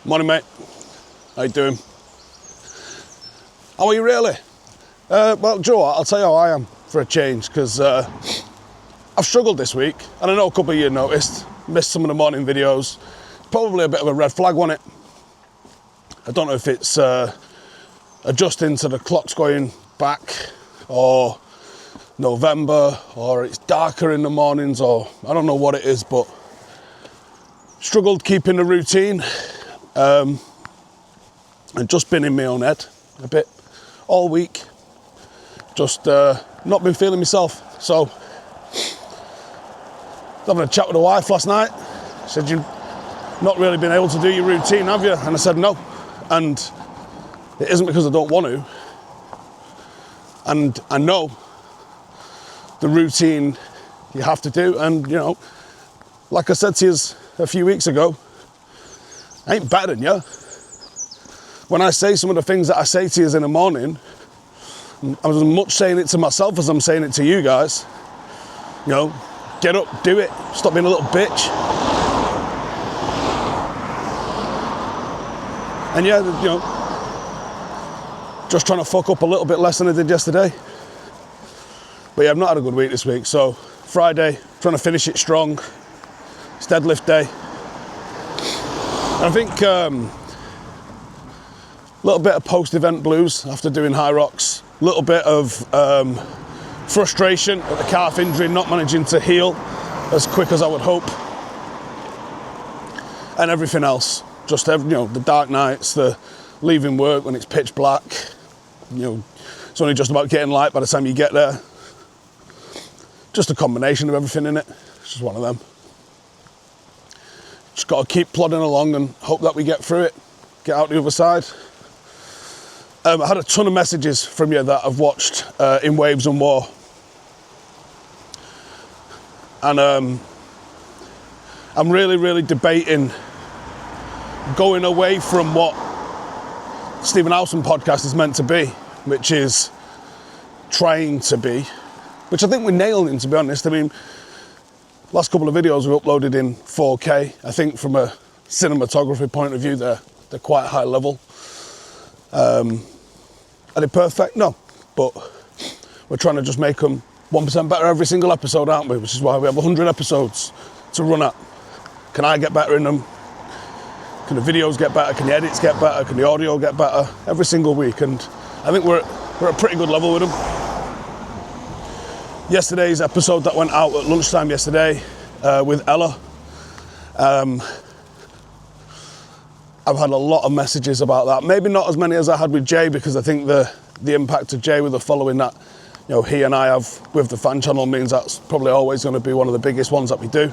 Morning, mate. How you doing? How are you really? Well, Joe, I'll tell you how I am for a change, because I've struggled this week, and I know a couple of you noticed, missed some of the morning videos. It's probably a bit of a red flag, wasn't it? I don't know if it's adjusting to the clocks going back, or November, or it's darker in the mornings, or I don't know what it is, but struggled keeping the routine, and just been in my own head a bit all week. Just not been feeling myself. So, having a chat with the wife last night. She said, "You've not really been able to do your routine, have you?" And I said, "No." And it isn't because I don't want to. And I know the routine you have to do. And, you know, like I said to you a few weeks ago, I ain't better than you. When I say some of the things that I say to you in the morning, I'm as much saying it to myself as I'm saying it to you guys. You know, get up, do it, stop being a little bitch. And yeah, you know, just trying to fuck up a little bit less than I did yesterday. But yeah, I've not had a good week this week. So Friday, trying to finish it strong. It's deadlift day. And I think a little bit of post-event blues after doing HYROX. A little bit of frustration at the calf injury, not managing to heal as quick as I would hope. And everything else. Just, you know, the dark nights, the leaving work when it's pitch black. You know, it's only just about getting light by the time you get there. Just a combination of everything in it. It's just one of them. Just got to keep plodding along and hope that we get through it. Get out the other side. I had a ton of messages from you that I've watched In Waves and War. And I'm really debating going away from what Stephen Howson podcast is meant to be, which is trying to be, which I think we're nailing, to be honest. I mean, last couple of videos were uploaded in 4K. I think from a cinematography point of view, they're quite high level. Are they perfect? No, but we're trying to just make them 1% better every single episode, aren't we? Which is why we have 100 episodes to run at. Can I get better in them? Can the videos get better? Can the edits get better? Can the audio get better? Every single week, and I think we're at a pretty good level with them. Yesterday's episode that went out at lunchtime yesterday with Ella, I've had a lot of messages about that. Maybe not as many as I had with Jay, because I think the impact of Jay with the following that, you know, he and I have with the fan channel means that's probably always going to be one of the biggest ones that we do.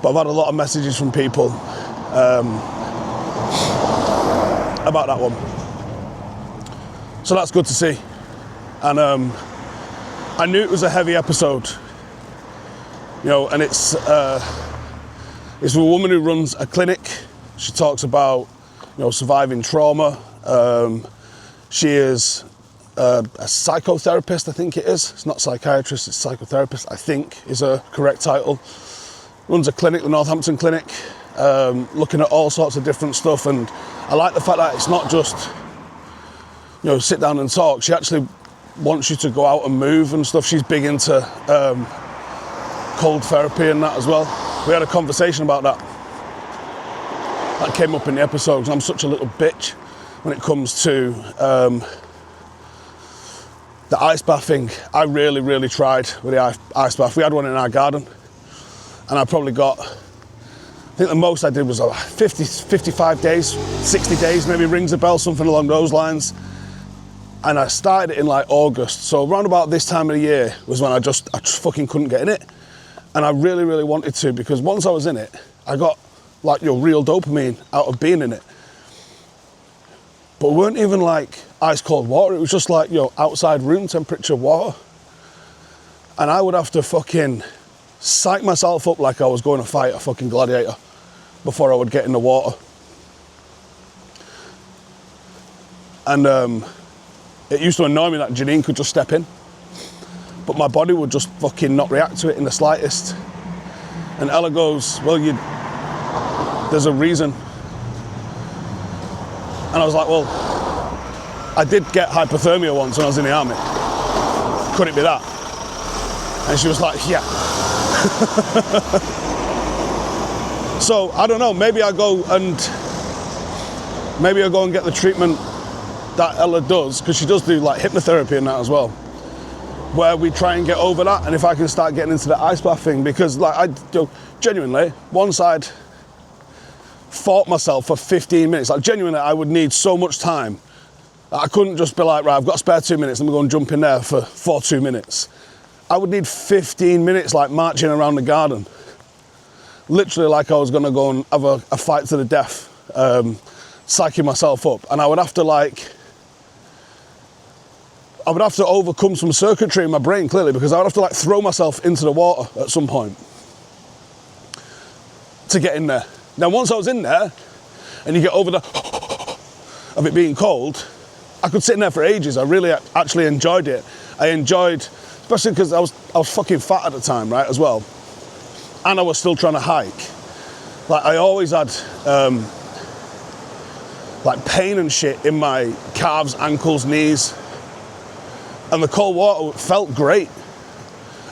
But I've had a lot of messages from people about that one. So that's good to see. And I knew it was a heavy episode, you know, and it's a woman who runs a clinic. She talks about, you know, surviving trauma. She is a psychotherapist, I think it is. It's not psychiatrist, it's psychotherapist, I think is a correct title. Runs a clinic, the Northampton Clinic, looking at all sorts of different stuff. And I like the fact that it's not just, you know, sit down and talk. She actually wants you to go out and move and stuff. She's big into cold therapy and that as well. We had a conversation about that. That came up in the episode, because I'm such a little bitch when it comes to the ice bath thing. I really tried with the ice bath. We had one in our garden, and I probably got, I think the most I did was 55 days, 60 days, maybe rings a bell, something along those lines. And I started it in like August. So around about this time of the year was when I just fucking couldn't get in it. And I really wanted to, because once I was in it, I got like, you know, real dopamine out of being in it. But it weren't even like ice cold water. It was just like, you know, outside room temperature water. And I would have to fucking psych myself up like I was going to fight a fucking gladiator before I would get in the water. And it used to annoy me that Janine could just step in, but my body would just fucking not react to it in the slightest. And Ella goes, well, there's a reason And I was like, well, I did get hypothermia once when I was in the army. Could it be that? And she was like, yeah. So I don't know, maybe I go and get the treatment that Ella does, because she does do like hypnotherapy and that as well, where we try and get over that. And if I can start getting into the ice bath thing, because like genuinely, once I'd fought myself for 15 minutes, like genuinely I would need so much time. I couldn't just be like, right, I've got a spare 2 minutes, let me go and jump in there for 2 minutes. I would need 15 minutes like marching around the garden. Literally like I was gonna go and have a fight to the death, psyching myself up. And I would have to overcome some circuitry in my brain, clearly, because I would have to like throw myself into the water at some point to get in there. Now, once I was in there and you get over the of it being cold, I could sit in there for ages. I really actually enjoyed it. I enjoyed, especially because I was fucking fat at the time, right, as well. And I was still trying to hike. Like, I always had like pain and shit in my calves, ankles, knees. And the cold water felt great.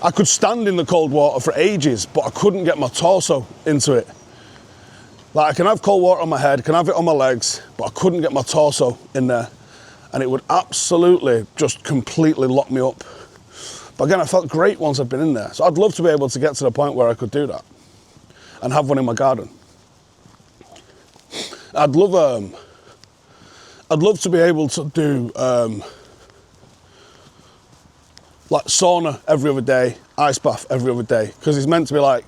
I could stand in the cold water for ages, but I couldn't get my torso into it. Like, I can have cold water on my head, can have it on my legs, but I couldn't get my torso in there. And it would absolutely just completely lock me up. But again, I felt great once I'd been in there. So I'd love to be able to get to the point where I could do that and have one in my garden. I'd love to be able to do like sauna every other day, ice bath every other day, because it's meant to be like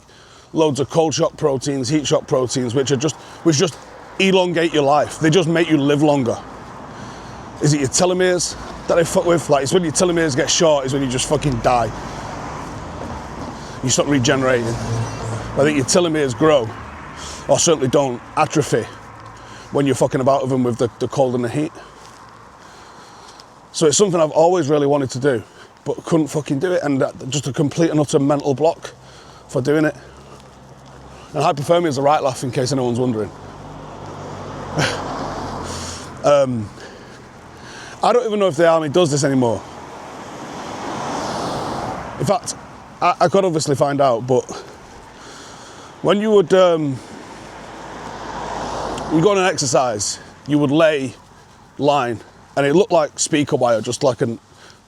loads of cold shock proteins, heat shock proteins, which just elongate your life. They just make you live longer. Is it your telomeres that they fuck with? Like, it's when your telomeres get short is when you just fucking die. You stop regenerating. I think your telomeres grow, or certainly don't atrophy, when you're fucking about with them with the cold and the heat. So it's something I've always really wanted to do, but couldn't fucking do it, and just a complete and utter mental block for doing it. And hypothermia is the right laugh, in case anyone's wondering. I don't even know if the army does this anymore. In fact, I could obviously find out, but when you would go on an exercise, you would lay line, and it looked like speaker wire, just like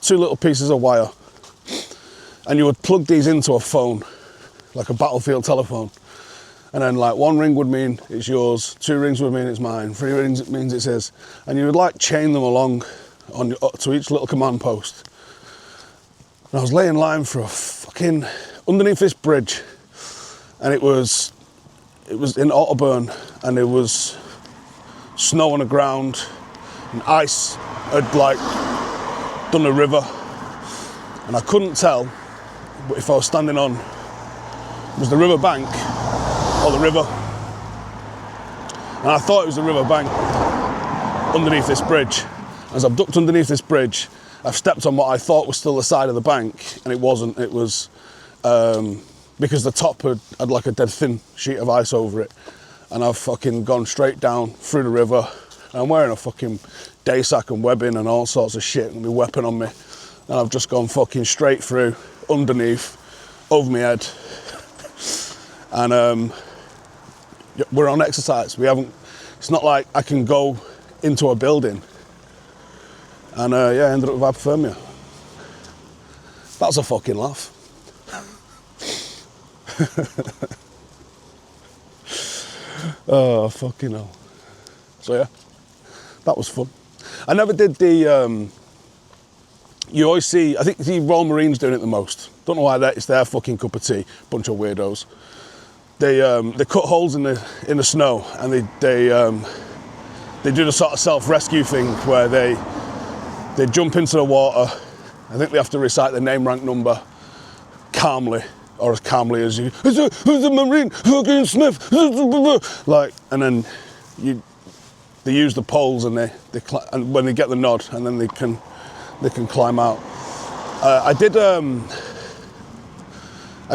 two little pieces of wire, and you would plug these into a phone, like a battlefield telephone, and then like 1 ring would mean it's yours, 2 rings would mean it's mine, 3 rings it means it's his, and you would like chain them along to each little command post. And I was laying line for a fucking underneath this bridge, and it was in Otterburn, and it was snow on the ground, and ice had like done the river, and I couldn't tell if I was standing on was the river bank or the river, and I thought it was the river bank underneath this bridge. As I've ducked underneath this bridge, I've stepped on what I thought was still the side of the bank, and it wasn't. It was because the top had like a dead thin sheet of ice over it, and I've fucking gone straight down through the river, and I'm wearing a fucking day sack and webbing and all sorts of shit and my weapon on me, and I've just gone fucking straight through, underneath, over my head, and we're on exercise. It's not like I can go into a building, and I ended up with hypothermia. That's a fucking laugh. Oh, fucking hell. So yeah, that was fun. I never did the, you always see, I think the Royal Marines doing it the most. Don't know why it's their fucking cup of tea, bunch of weirdos. They cut holes in the snow, and they do the sort of self-rescue thing where they jump into the water. I think they have to recite the name, rank, number calmly, or as calmly as you. Who's the Marine? Fucking Smith. Like, and then they use the poles, and and when they get the nod, and then they can climb out. I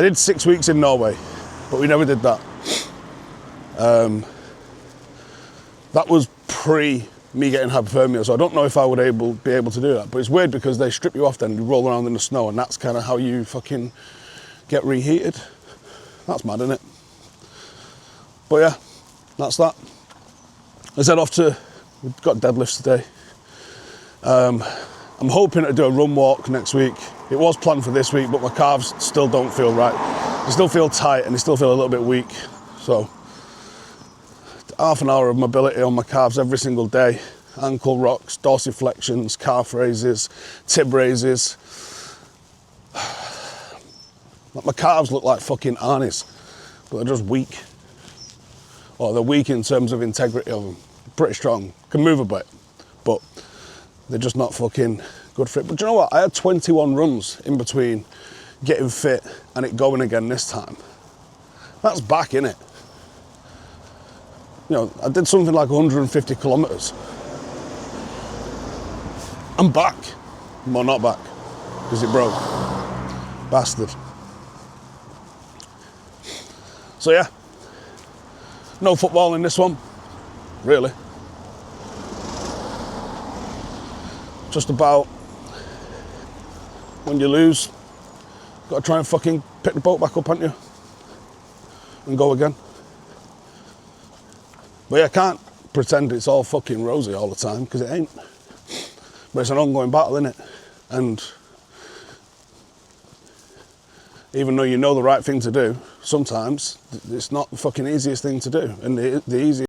did 6 weeks in Norway, but we never did that. That was pre me getting hypothermia, so I don't know if I would be able to do that. But it's weird because they strip you off then, you roll around in the snow, and that's kind of how you fucking get reheated. That's mad, isn't it? But yeah, that's that. Let's head off to, we've got deadlifts today. I'm hoping to do a run walk next week. It was planned for this week, but my calves still don't feel right. They still feel tight and they still feel a little bit weak. So half an hour of mobility on my calves every single day. Ankle rocks, dorsiflexions, calf raises, tib raises. My calves look like fucking Arnie's, but they're just weak. Or they're weak in terms of integrity of them. Pretty strong, can move a bit, but they're just not fucking good for it. But do you know what? I had 21 runs in between getting fit and it going again this time. That's back, innit? You know, I did something like 150 kilometres. I'm back. Well, not back, because it broke. Bastard. So yeah, no football in this one, really. Just about when you lose, got to try and fucking pick the boat back up, haven't you? And go again. But yeah, I can't pretend it's all fucking rosy all the time, because it ain't. But it's an ongoing battle, isn't it? And even though you know the right thing to do, sometimes it's not the fucking easiest thing to do. And the easiest